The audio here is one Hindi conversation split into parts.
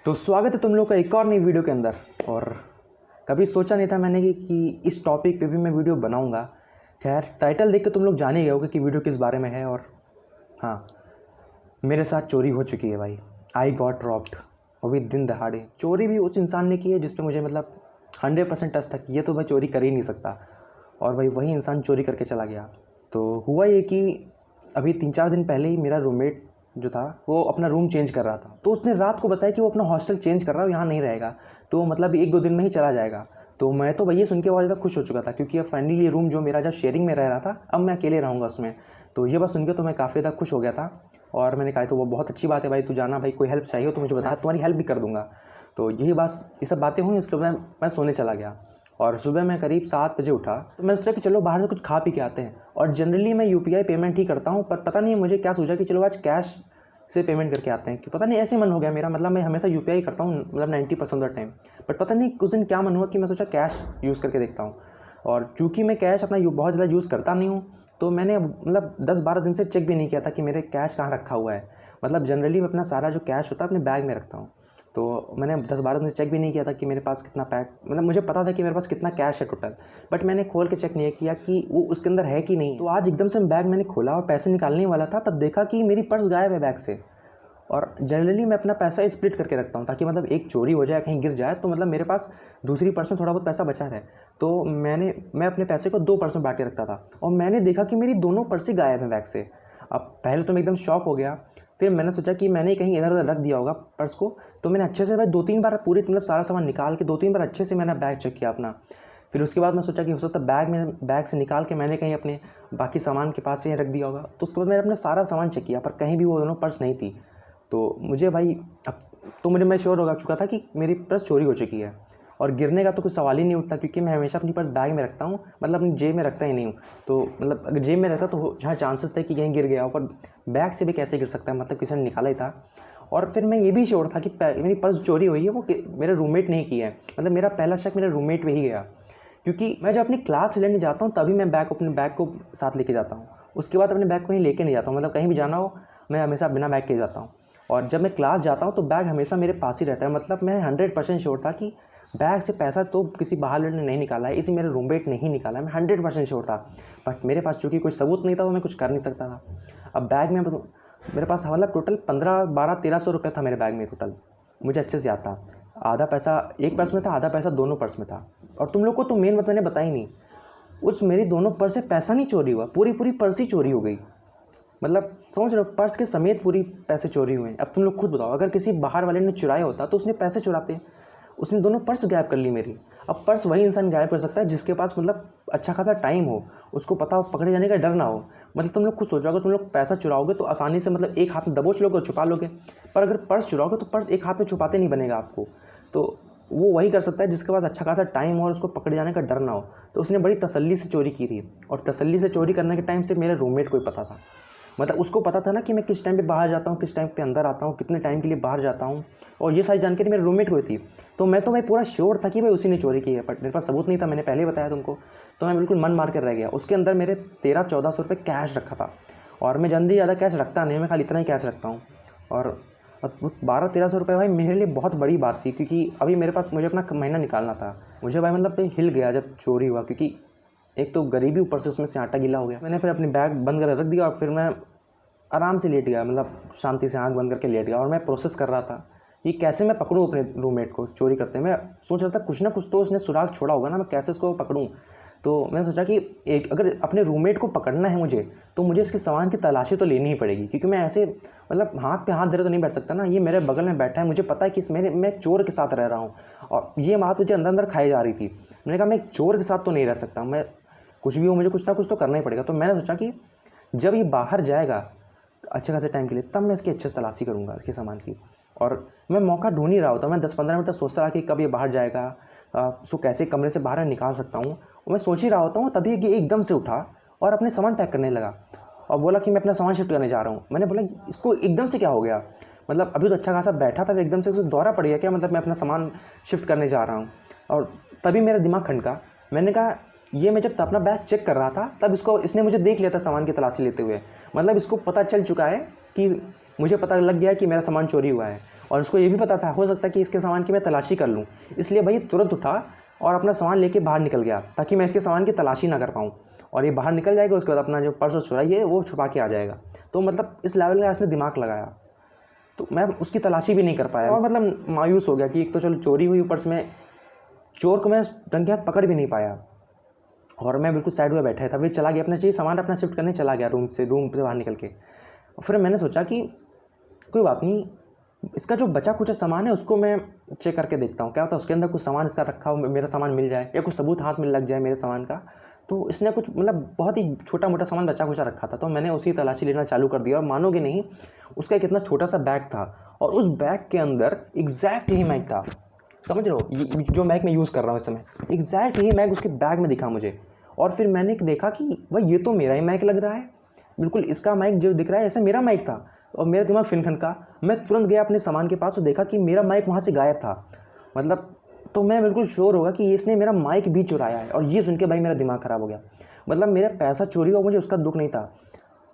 तो स्वागत है तुम लोग का एक और नई वीडियो के अंदर। और कभी सोचा नहीं था मैंने कि इस टॉपिक पे भी मैं वीडियो बनाऊंगा। खैर, टाइटल देख के तुम लोग जान ही गए होगे कि वीडियो किस बारे में है। और हाँ, मेरे साथ चोरी हो चुकी है भाई। I got robbed. वो भी दिन दहाड़े। चोरी भी उस इंसान ने की है जिस पे मुझे 100% टच था कि ये तो मैं चोरी कर ही नहीं सकता। और भाई वही इंसान चोरी करके चला गया। तो हुआ ये कि अभी 3-4 दिन पहले ही मेरा रूममेट जो था वो अपना रूम चेंज कर रहा था। तो उसने रात को बताया कि वो अपना हॉस्टल चेंज कर रहा है, यहाँ नहीं रहेगा। तो 1-2 दिन में ही चला जाएगा। तो मैं तो भैया सुन के बहुत ज़्यादा खुश हो चुका था, क्योंकि अब फाइनली ये रूम जो मेरा जब शेयरिंग में रह रहा था, अब मैं अकेले रहूँगा उसमें। तो ये बात सुन के तो मैं काफ़ी ज़्यादा खुश हो गया था। और मैंने कहा तो वो बहुत अच्छी बात है भाई, तू जाना भाई, कोई हेल्प चाहिए हो तो मुझे बता, तुम्हारी हेल्प भी कर दूँगा। तो यही बात, ये सब बातें हुई। इसके बाद मैं सोने चला गया। और सुबह मैं करीब 7 बजे उठा, तो मैंने सोचा कि चलो बाहर से कुछ खा पी के आते हैं। और जनरली मैं यूपीआई पेमेंट ही करता हूँ, पर पता नहीं मुझे क्या सूझा कि चलो आज कैश से पेमेंट करके आते हैं। कि पता नहीं ऐसे मन हो गया मेरा, मैं हमेशा यूपीआई करता हूँ 90% ऑफ टाइम। बट पता नहीं कुछ दिन क्या मन हुआ कि मैं सोचा कैश यूज़ करके देखता हूँ। और चूँकि मैं कैश अपना बहुत ज़्यादा यूज़ करता नहीं हूँ, तो मैंने 10-12 दिन से चेक भी नहीं किया था कि मेरे कैश कहाँ रखा हुआ है। जनरली मैं अपना सारा जो कैश होता है अपने बैग में रखता हूँ। तो मैंने 10-12 दिन से चेक भी नहीं किया था कि मेरे पास कितना पैक, मुझे पता था कि मेरे पास कितना कैश है टोटल, बट मैंने खोल के चेक नहीं किया कि वो उसके अंदर है कि नहीं। तो आज एकदम से बैग मैंने खोला और पैसे निकालने वाला था, तब देखा कि मेरी पर्स गायब है बैग से। और जनरली मैं अपना पैसा स्प्लिट करके रखता हूँ, ताकि एक चोरी हो जाए, कहीं गिर जाए तो मेरे पास दूसरी पर्स में थोड़ा बहुत पैसा बचा रहे। तो मैं अपने पैसे को 2 पर्स में बांट के रखता था, और मैंने देखा कि मेरी दोनों पर्सें गायब हैं बैग से। अब पहले तो मैं एकदम शॉक हो गया। फिर मैंने सोचा कि मैंने कहीं इधर उधर रख दिया होगा पर्स को। तो मैंने अच्छे से भाई 2-3 बार पूरी सारा सामान निकाल के 2-3 बार अच्छे से मैंने बैग चेक किया अपना। फिर उसके बाद मैं सोचा कि हो सकता है बैग से निकाल के मैंने कहीं अपने बाकी सामान के पास ही रख दिया होगा। तो उसके बाद मैंने अपना सारा सामान चेक किया, पर कहीं भी वो दोनों पर्स नहीं थी। तो मुझे भाई अब तो मैं श्योर हो चुका था कि मेरी पर्स चोरी हो चुकी है। और गिरने का तो कुछ सवाल ही नहीं उठता, क्योंकि मैं हमेशा अपनी पर्स बैग में रखता हूँ, अपनी जेब में रखता ही नहीं हूँ। तो अगर जेब में रहता तो जहाँ चांसेस थे कि कहीं गिर गया हो, पर बैग से भी कैसे गिर सकता है, किसी ने निकाला ही था। और फिर मैं ये भी श्योर था कि मेरी पर्स चोरी हुई है वो मेरे रूममेट ने ही की है। मेरा पहला शक मेरे रूममेट पे ही गया, क्योंकि मैं जब अपनी क्लास से लेने जाता हूँ तभी मैं अपने बैग को साथ लेके जाता हूँ। उसके बाद अपने बैग को कहीं लेके नहीं जाता हूँ। कहीं भी जाना हो मैं हमेशा बिना बैग के जाता हूँ। और जब मैं क्लास जाता हूँ तो बैग हमेशा मेरे पास ही रहता है। मैं 100% श्योर था कि बैग से पैसा तो किसी बाहर ने नहीं निकाला है, इसी मेरे रूममेट ने ही निकाला है। मैं 100% श्योर था। बट मेरे पास चूँकि कोई सबूत नहीं था तो मैं कुछ कर नहीं सकता था। अब बैग में मेरे पास टोटल 1500-1300 रुपये था मेरे बैग में टोटल। मुझे अच्छे से याद था। आधा पैसा एक पर्स में था, आधा पैसा दोनों पर्स में था। और तुम लोग को तो मेन बात मैंने बताई नहीं, उस मेरी दोनों पर्स से पैसा नहीं चोरी हुआ, पूरी पर्स ही चोरी हो गई। समझ रहे हो, पर्स के समेत पूरी पैसे चोरी हुए। अब तुम लोग खुद बताओ, अगर किसी बाहर वाले ने चुराया होता तो उसने पैसे चुराते, उसने दोनों पर्स गायब कर ली मेरी। अब पर्स वही इंसान गायब कर सकता है जिसके पास अच्छा खासा टाइम हो, उसको पता हो, पकड़े जाने का डर ना हो। तुम लोग खुद सोचो, अगर तुम लोग पैसा चुराओगे तो आसानी से एक हाथ में दबोच लोगे और छुपा लोगे। पर अगर पर्स चुराओगे तो पर्स एक हाथ में छुपाते नहीं बनेगा आपको। तो वो वही कर सकता है जिसके पास अच्छा खासा टाइम हो और उसको पकड़े जाने का डर ना हो। तो उसने बड़ी तसल्ली से चोरी की थी। और तसल्ली से चोरी करने के टाइम से मेरे रूममेट को ही पता था। उसको पता था ना कि मैं किस टाइम पे बाहर जाता हूँ, किस टाइम पे अंदर आता हूँ, कितने टाइम के लिए बाहर जाता हूँ। और ये सारी जानकारी मेरे रूममेट को थी। तो मैं तो भाई पूरा श्योर था कि भाई उसी ने चोरी की है, बट मेरे पास सबूत नहीं था, मैंने पहले ही बताया तुमको। तो मैं बिल्कुल मन मार कर रह गया। उसके अंदर मेरे 1300-1400 रुपये कैश रखा था। और मैं जनरली ज़्यादा कैश रखता नहीं, मैं खाली इतना ही कैश रखता हूँ। और 1200-1300 रुपये भाई मेरे लिए बहुत बड़ी बात थी, क्योंकि अभी मुझे अपना महीना निकालना था। मुझे भाई हिल गया जब चोरी हुआ, क्योंकि एक तो गरीबी, ऊपर से उसमें से आटा गीला हो गया। मैंने फिर अपनी बैग बंद कर रख दिया और फिर मैं आराम से लेट गया, शांति से आंख बंद करके लेट गया। और मैं प्रोसेस कर रहा था कि कैसे मैं पकड़ूं अपने रूममेट को चोरी करते। मैं सोच रहा था कुछ ना कुछ तो उसने सुराग छोड़ा होगा ना, मैं कैसे इसको पकड़ूं। तो मैंने सोचा कि अगर अपने रूममेट को पकड़ना है मुझे, तो मुझे इसके सामान की तलाशी तो लेनी ही पड़ेगी, क्योंकि मैं ऐसे हाथ पे हाथ धरे तो नहीं बैठ सकता ना। ये मेरे बगल में बैठा है, मुझे पता है कि मैं चोर के साथ रह रहा हूँ। और ये बात मुझे अंदर अंदर खाई जा रही थी। मैंने कहा मैं एक चोर के साथ तो नहीं रह सकता, मैं कुछ भी हो मुझे कुछ ना कुछ तो करना ही पड़ेगा। तो मैंने सोचा कि जब ये बाहर जाएगा अच्छे खासे टाइम के लिए, तब मैं इसकी अच्छे से तलाशी करूँगा इसके सामान की। और मैं मौका ढूंढ ही रहा होता, मैं 10-15 मिनट तक सोचता रहा कि कब ये बाहर जाएगा, उसको कैसे कमरे से बाहर निकाल सकता हूँ। और मैं सोच ही रहा होता हूँ, तभी ये एकदम से उठा और अपने सामान पैक करने लगा और बोला कि मैं अपना सामान शिफ्ट करने जा रहा हूँ। मैंने बोला इसको एकदम से क्या हो गया, अभी तो अच्छा खासा बैठा था, एकदम से उसे दौरा पड़ गया क्या, मैं अपना सामान शिफ्ट करने जा रहा हूँ। और तभी मेरा दिमाग खटका। मैंने कहा ये मैं जब अपना बैग चेक कर रहा था तब इसने मुझे देख लिया था सामान की तलाशी लेते हुए। इसको पता चल चुका है कि मुझे पता लग गया है कि मेरा सामान चोरी हुआ है। और उसको ये भी पता था हो सकता है कि इसके सामान की मैं तलाशी कर लूँ, इसलिए भाई तुरंत उठा और अपना सामान लेके बाहर निकल गया ताकि मैं इसके सामान की तलाशी ना कर पाऊँ। और ये बाहर निकल जाएगा, उसके बाद अपना जो पर्स चुराई है वो छुपा के आ जाएगा। तो मतलब इस लेवल का इसने दिमाग लगाया, तो मैं उसकी तलाशी भी नहीं कर पाया और मतलब मायूस हो गया कि एक तो चलो चोरी हुई, ऊपर से मैं चोर को मैं रंगे हाथ पकड़ भी नहीं पाया। और मैं बिल्कुल साइड हुए बैठा था, फिर चला गया अपना चाहिए सामान अपना शिफ्ट करने चला गया रूम से बाहर निकल के। फिर मैंने सोचा कि कोई बात नहीं, इसका जो बचा कुछ सामान है उसको मैं चेक करके देखता हूँ, क्या होता है उसके अंदर कुछ सामान इसका रखा हो, मेरा सामान मिल जाए या कुछ सबूत हाथ में लग जाए मेरे सामान का। तो इसने कुछ मतलब बहुत ही छोटा मोटा सामान बचा कुचा रखा था, तो मैंने उसी तलाशी लेना चालू कर दिया। और मानोगे नहीं, उसका एक इतना छोटा सा बैग था और उस बैग के अंदर एग्जैक्ट यही माइक था। समझ रहे हो, ये जो माइक मैं यूज़ कर रहा हूँ इस समय, एग्जैक्ट यही माइक उसके बैग में दिखा मुझे। और फिर मैंने देखा कि भाई ये तो मेरा ही माइक लग रहा है, बिल्कुल इसका माइक जो दिख रहा है ऐसा मेरा माइक था। और मेरा दिमाग फिनखन का, मैं तुरंत गया अपने सामान के पास और देखा कि मेरा माइक वहाँ से गायब था। मतलब तो मैं बिल्कुल श्योर होगा कि इसने मेरा माइक भी चुराया है। और ये सुन के भाई मेरा दिमाग ख़राब हो गया। मतलब मेरा पैसा चोरी हुआ, मुझे उसका दुख नहीं था,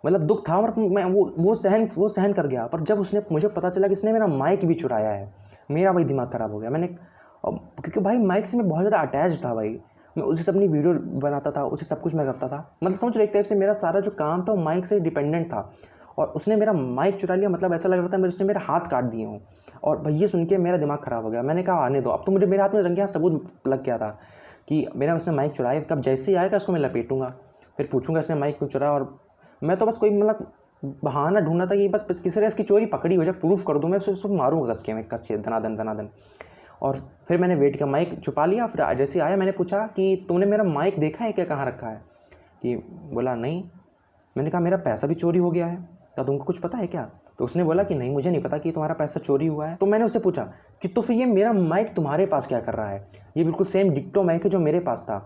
मतलब दुख था, और मैं वो सहन कर गया। पर जब उसने मुझे पता चला कि इसने मेरा माइक भी चुराया है, मेरा भाई दिमाग ख़राब हो गया। क्योंकि भाई माइक से मैं बहुत ज़्यादा अटैच था भाई, मैं उसी से अपनी वीडियो बनाता था, उसी सब कुछ मैं करता था। मतलब समझ रहे, एक टाइप से मेरा सारा जो काम था वो माइक से डिपेंडेंट था। और उसने मेरा माइक चुरा लिया, मतलब ऐसा लग रहा था मेरे उसने मेरे हाथ काट दिए हों। और भाई ये सुन के मेरा दिमाग ख़राब हो गया। मैंने कहा आने दो, अब तो मुझे मेरे हाथ में रंगे हाथ सबूत लग गया था कि मेरा उसने माइक चुराया। कब जैसे ही आएगा उसको मैं लपेटूंगा, फिर पूछूंगा इसने माइक क्यों चुराया। और मैं तो बस कोई मतलब बहाना ढूंढना था कि बस किसी तरह इसकी चोरी पकड़ी हो जाए, प्रूफ कर दूँ, मैं उसको मारूंगा कस के, मैं कस के धनाधन। और फिर मैंने वेट किया, माइक छुपा लिया। फिर जैसे आया मैंने पूछा कि तुमने मेरा माइक देखा है क्या, कहाँ रखा है? कि बोला नहीं। मैंने कहा मेरा पैसा भी चोरी हो गया है, क्या तुमको कुछ पता है क्या? तो उसने बोला कि नहीं, मुझे नहीं पता कि तुम्हारा पैसा चोरी हुआ है। तो मैंने उससे पूछा कि तो फिर ये मेरा माइक तुम्हारे पास क्या कर रहा है? ये बिल्कुल सेम डिक्टो माइक है जो मेरे पास था।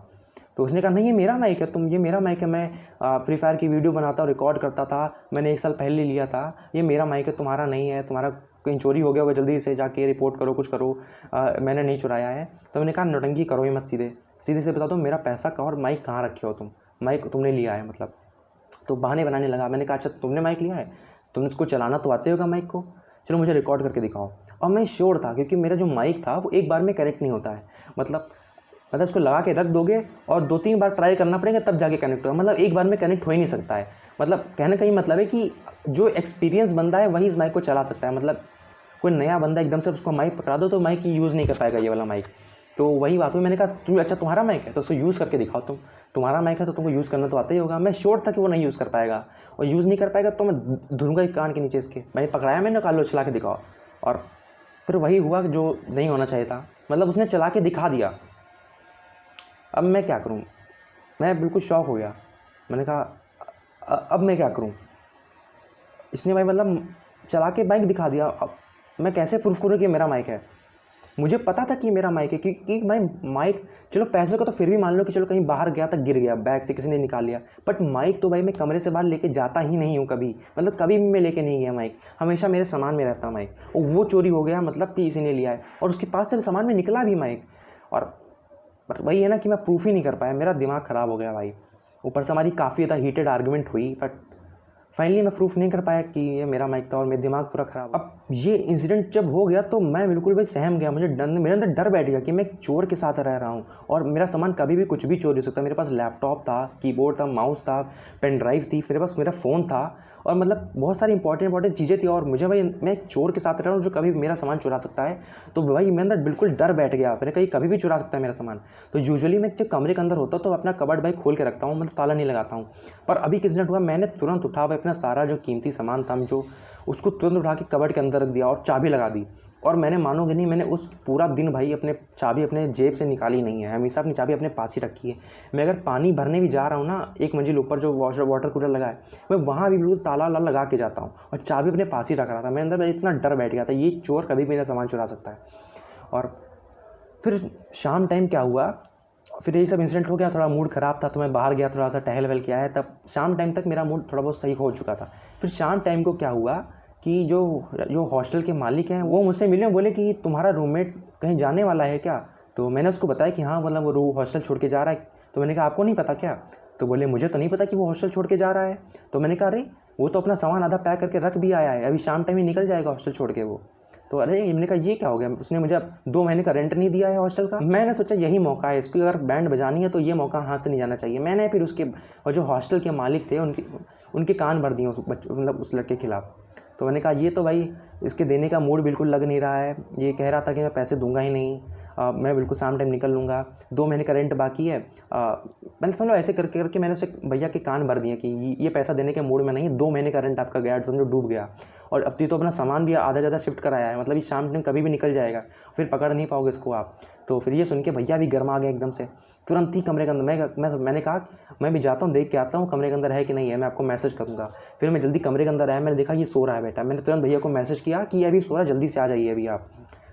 तो उसने कहा नहीं ये मेरा माइक है, ये मेरा माइक है, मैं फ्री फायर की वीडियो बनाता और रिकॉर्ड करता था, मैंने 1 साल पहले लिया था, ये मेरा माइक है, तुम्हारा नहीं है, तुम्हारा कहीं चोरी हो गया होगा, जल्दी से जाके रिपोर्ट करो, कुछ करो, मैंने नहीं चुराया है। तो मैंने कहा नौटंकी करो ही मत, सीधे से बता दो मेरा पैसा का और माइक कहाँ रखे हो तुम, माइक तुमने लिया है मतलब। तो बहाने बनाने लगा। मैंने कहा अच्छा तुमने माइक लिया है, तुमने उसको चलाना तो आते होगा माइक को, चलो मुझे रिकॉर्ड करके दिखाओ। और मैं श्योर था क्योंकि मेरा जो माइक था वो एक बार में कनेक्ट नहीं होता है, मतलब उसको लगा के रख दोगे और 2-3 बार ट्राई करना पड़ेगा तब जाके कनेक्ट होगा, मतलब एक बार में कनेक्ट हो ही नहीं सकता है। मतलब कहने का ही मतलब है कि जो एक्सपीरियंस बंदा है वही इस माइक को चला सकता है। मतलब कोई नया बंदा एकदम से उसको माइक पकड़ा दो तो माइक यूज़ नहीं कर पाएगा ये वाला माइक। तो वही बात हुई, मैंने कहा तुम अच्छा तुम्हारा माइक है तो उसको यूज़ करके दिखाओ, तुम्हारा माइक है तो तुमको यूज़ करना तो आता ही होगा। मैं श्योर था कि वो नहीं यूज़ कर पाएगा, और यूज़ नहीं कर पाएगा तो मैं धुरूंगा ही कान के नीचे इसके। मैंने पकड़ाया, मैंने कहा लो चला के दिखाओ। और फिर वही हुआ जो नहीं होना चाहिए था, मतलब उसने चला के दिखा दिया। अब मैं क्या करूं, मैं बिल्कुल शॉक हो गया। मैंने कहा अब मैं क्या करूं, इसने भाई मतलब चला के बाइक दिखा दिया। अब मैं कैसे प्रूफ करूं कि मेरा माइक है? मुझे पता था कि मेरा माइक है क्योंकि मैं माइक, चलो पैसे का तो फिर भी मान लो कि चलो कहीं बाहर गया था, गिर गया, बैग से किसी ने निकाल लिया, बट माइक तो भाई मैं कमरे से बाहर लेके जाता ही नहीं हूँ कभी, मतलब कभी भी मैं लेके नहीं गया माइक, हमेशा मेरे सामान में रहता माइक। और वो चोरी हो गया, मतलब कि इसी ने लिया है, और उसके पास से सामान में निकला भी माइक। और बट वही है ना कि मैं प्रूफ ही नहीं कर पाया, मेरा दिमाग ख़राब हो गया भाई। ऊपर से हमारी काफ़ी ज़्यादा हीटेड आर्गूमेंट हुई, बट फाइनली मैं प्रूफ नहीं कर पाया कि ये मेरा माइक था, और मेरा दिमाग पूरा ख़राब। अब ये इंसिडेंट जब हो गया तो मैं बिल्कुल भाई सहम गया, मुझे मेरे अंदर डर बैठ गया कि मैं एक चोर के साथ रह रहा हूँ और मेरा सामान कभी भी कुछ भी चोरी हो सकता है। मेरे पास लैपटॉप था, कीबोर्ड था, माउस था, पेन ड्राइव थी, मेरे पास मेरा फ़ोन था, और मतलब बहुत सारी इंपॉर्टेंट चीज़ें थी, और मुझे भाई मैं एक चोर के साथ रह रहा हूँ जो कभी भी मेरा सामान चुरा सकता है। तो भाई मेरे अंदर बिल्कुल डर बैठ गया, मैंने कहीं कभी भी चुरा सकता है मेरा सामान। तो यूजुअली मैं जब कमरे के अंदर होता तो अपना कबर्ड भाई खोल के रखता हूँ, मतलब ताला नहीं लगाता हूँ। पर अभी किस इंसिडेंट हुआ, मैंने तुरंत उठा भाई अपना सारा जो कीमती सामान था जो, उसको तुरंत उठा के कबर्ड के अंदर रख दिया और चाबी लगा दी। और मैंने मानोगे नहीं, मैंने उस पूरा दिन भाई अपने चाबी अपने जेब से निकाली नहीं है, हमेशा अपनी चाबी अपने पास ही रखी है। मैं अगर पानी भरने भी जा रहा हूँ ना, 1 मंजिल ऊपर जो वाटर कूलर लगा है, मैं वहाँ भी बिल्कुल ताला लगा के जाता हूँ और चाबी अपने पास ही रख रहा था। मेरे अंदर इतना डर बैठ गया था ये चोर कभी भी मेरा सामान चुरा सकता है। और फिर शाम टाइम क्या हुआ, फिर यही सब इंसिडेंट हो गया, थोड़ा मूड ख़राब था तो मैं बाहर गया, थोड़ा सा टहल वहल के आया, तब शाम टाइम तक मेरा मूड थोड़ा बहुत सही हो चुका था। फिर शाम टाइम को क्या हुआ कि जो हॉस्टल के मालिक हैं वो मुझसे मिले, बोले कि तुम्हारा रूममेट कहीं जाने वाला है क्या? तो मैंने उसको बताया कि हाँ, मतलब वो हॉस्टल छोड़ के जा रहा है। तो मैंने कहा आपको नहीं पता क्या? तो बोले मुझे तो नहीं पता कि वो हॉस्टल छोड़ के जा रहा है। तो मैंने कहा अरे वो तो अपना सामान आधा पैक करके रख भी आया है, अभी शाम टाइम ही निकल जाएगा हॉस्टल छोड़ के वो। तो अरे मैंने कहा ये क्या हो गया, उसने मुझे अब 2 महीने का रेंट नहीं दिया है हॉस्टल का। मैंने सोचा यही मौका है, इसको अगर बैंड बजानी है तो ये मौका हाथ से नहीं जाना चाहिए। मैंने फिर उसके और जो हॉस्टल के मालिक थे उनके कान भर दिए उस मतलब उस लड़के के खिलाफ़। तो मैंने कहा ये तो भाई इसके देने का मूड बिल्कुल लग नहीं रहा है, ये कह रहा था कि मैं पैसे दूंगा ही नहीं, मैं बिल्कुल शाम टाइम निकल लूँगा, 2 महीने का रेंट बाकी है। मैंने समझ लो ऐसे करके करके मैंने उसे भैया के कान भर दिए कि ये पैसा देने के मूड में नहीं, 2 महीने का रेंट आपका गया, समझो डूब गया। और अब तो अपना सामान भी आधा ज़्यादा शिफ्ट कराया है, मतलब ये शाम टाइम कभी भी निकल जाएगा, फिर पकड़ नहीं पाओगे इसको आप। तो फिर ये सुन के भैया भी गर्मा गए एकदम से, तुरंत ही कमरे के अंदर मैंने कहा मैं भी जाता हूँ, देख के आता हूँ कमरे के अंदर है कि नहीं है, मैं आपको मैसेज करूँगा। फिर मैं जल्दी कमरे के अंदर आया, मैंने देखा ये सो रहा है बेटा। मैंने तुरंत भैया को मैसेज किया कि ये अभी सो रहा है, जल्दी से आ जाइए अभी आप।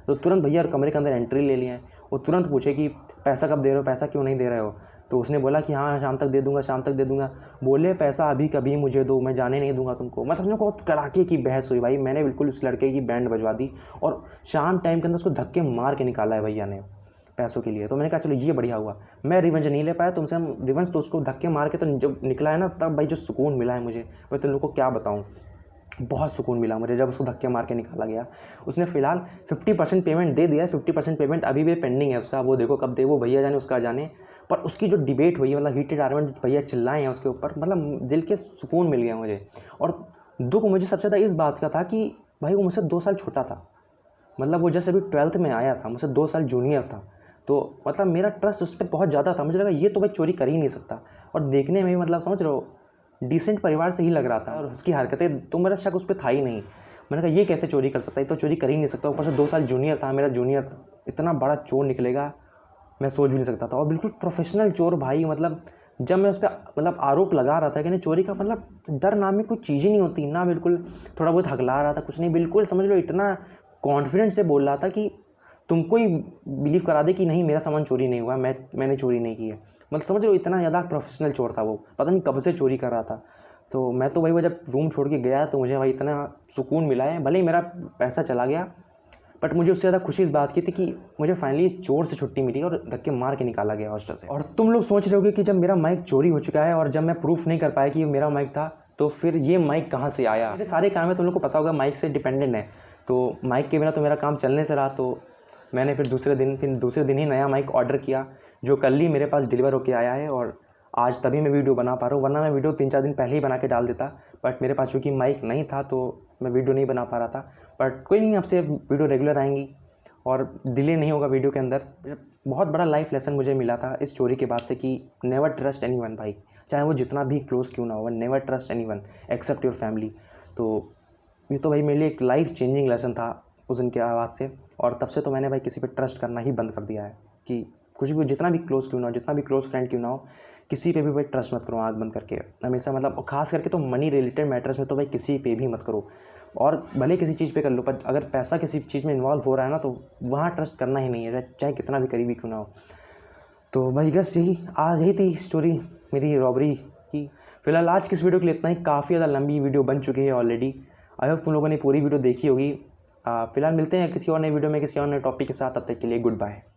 तो तुरंत भैया कमरे के अंदर एंट्री ले लिए। वो तुरंत पूछे कि पैसा कब दे रहे हो, पैसा क्यों नहीं दे रहे हो। तो उसने बोला कि हाँ शाम तक दे दूंगा, शाम तक दे दूंगा। बोले पैसा अभी कभी मुझे दो, मैं जाने नहीं दूंगा तुमको। मतलब समझो बहुत कड़ाके की बहस हुई भाई। मैंने बिल्कुल उस लड़के की बैंड बजवा दी और शाम टाइम के अंदर उसको धक्के मार के निकाला है भैया ने पैसों के लिए। तो मैंने कहा चलो ये बढ़िया हुआ, मैं रिवेंज नहीं ले पाया तुमसे, हम रिवेंज तो उसको धक्के मार के तो जब निकला है ना, तब भाई जो सुकून मिला है मुझे मैं तुम लोग को क्या बताऊँ। बहुत सुकून मिला मुझे जब उसको धक्के मार के निकाला गया। उसने फ़िलहाल 50% पेमेंट दे दिया है, 50% पेमेंट अभी भी पेंडिंग है उसका, वो देखो कब दे, वो भैया जाने उसका जाने। पर उसकी जो डिबेट हुई, मतलब हीटेड आर्गुमेंट भैया चिल्लाए हैं उसके ऊपर, मतलब दिल के सुकून मिल गया मुझे। और दुख मुझे सबसे ज़्यादा इस बात का था कि भाई वो मुझसे 2 साल छोटा था, मतलब वो जैसे अभी 12th में आया था, मुझसे 2 साल जूनियर था। तो मतलब मेरा ट्रस्ट उस पर बहुत ज़्यादा था, मुझे लगा ये तो भाई चोरी कर ही नहीं सकता। और देखने में भी मतलब समझ रहे हो डिसेंट परिवार से ही लग रहा था, और उसकी हरकतें तो मेरा शक उस पर था ही नहीं। मैंने कहा ये कैसे चोरी कर सकता है, ये तो चोरी कर ही नहीं सकता। ऊपर से 2 साल जूनियर था, मेरा जूनियर, इतना बड़ा चोर निकलेगा मैं सोच भी नहीं सकता था। और बिल्कुल प्रोफेशनल चोर भाई, मतलब जब मैं उस पर मतलब आरोप लगा रहा था कि नहीं चोरी का मतलब डर नाम में कोई चीज़ ही नहीं होती ना, बिल्कुल थोड़ा बहुत हकला रहा था, कुछ नहीं, बिल्कुल समझ लो इतना कॉन्फिडेंस से बोल रहा था कि तुमको ही बिलीव करा दे कि नहीं मेरा सामान चोरी नहीं हुआ, मैंने चोरी नहीं की है। मतलब समझ लो इतना ज़्यादा प्रोफेशनल चोर था वो, पता नहीं कब से चोरी कर रहा था। तो मैं तो भाई वो जब रूम छोड़ के गया तो मुझे भाई इतना सुकून मिला है, भले ही मेरा पैसा चला गया, बट मुझे उससे ज़्यादा खुशी इस बात की थी कि मुझे फाइनली इस चोर से छुट्टी मिली और धक्के मार के निकाला गया हॉस्टल से। और तुम लोग सोच रहे होगे कि जब मेरा माइक चोरी हो चुका है और जब मैं प्रूफ नहीं कर पाया कि ये मेरा माइक था, तो फिर ये माइक कहाँ से आया। मेरे सारे काम है तुम लोग को पता होगा माइक से डिपेंडेंट है, तो माइक के बिना तो मेरा काम चलने से रहा। तो मैंने फिर दूसरे दिन ही नया माइक ऑर्डर किया, जो कल ही मेरे पास डिलीवर होके आया है। और आज तभी मैं वीडियो बना पा रहा हूँ, वरना मैं वीडियो 3-4 दिन पहले ही बना के डाल देता। बट मेरे पास चूँकि माइक नहीं था तो मैं वीडियो नहीं बना पा रहा था। बट कोई नहीं, आपसे वीडियो रेगुलर आएंगी और डिले नहीं होगा वीडियो के अंदर। बहुत बड़ा लाइफ लेसन मुझे मिला था इस चोरी के बाद से कि नेवर ट्रस्ट एनीवन भाई, चाहे वो जितना भी क्लोज क्यों ना हो, never trust anyone except your family. तो ये तो भाई मेरे लिए एक लाइफ चेंजिंग लेसन था उस दिन के बाद से। और तब से तो मैंने भाई किसी पे ट्रस्ट करना ही बंद कर दिया है कि कुछ भी, जितना भी क्लोज क्यों ना हो, जितना भी क्लोज फ्रेंड क्यों ना हो, किसी पे भी भाई ट्रस्ट मत करो आँख बंद करके हमेशा। मतलब खास करके तो मनी रिलेटेड मैटर्स में तो भाई किसी पे भी मत करो। और भले किसी चीज़ पे कर लो, पर अगर पैसा किसी चीज़ में इन्वॉल्व हो रहा है ना, तो वहाँ ट्रस्ट करना ही नहीं है, चाहे कितना भी करीबी क्यों ना हो। तो भाई बस यही थी स्टोरी मेरी रॉबरी की। फिलहाल आज की इस वीडियो के लिए इतना ही, काफ़ी ज़्यादा लंबी वीडियो बन चुकी है ऑलरेडी। आई होप तुम लोगों ने पूरी वीडियो देखी होगी। फिलहाल मिलते हैं किसी और नई वीडियो में किसी और नए टॉपिक के साथ, तब तक के लिए गुड बाय।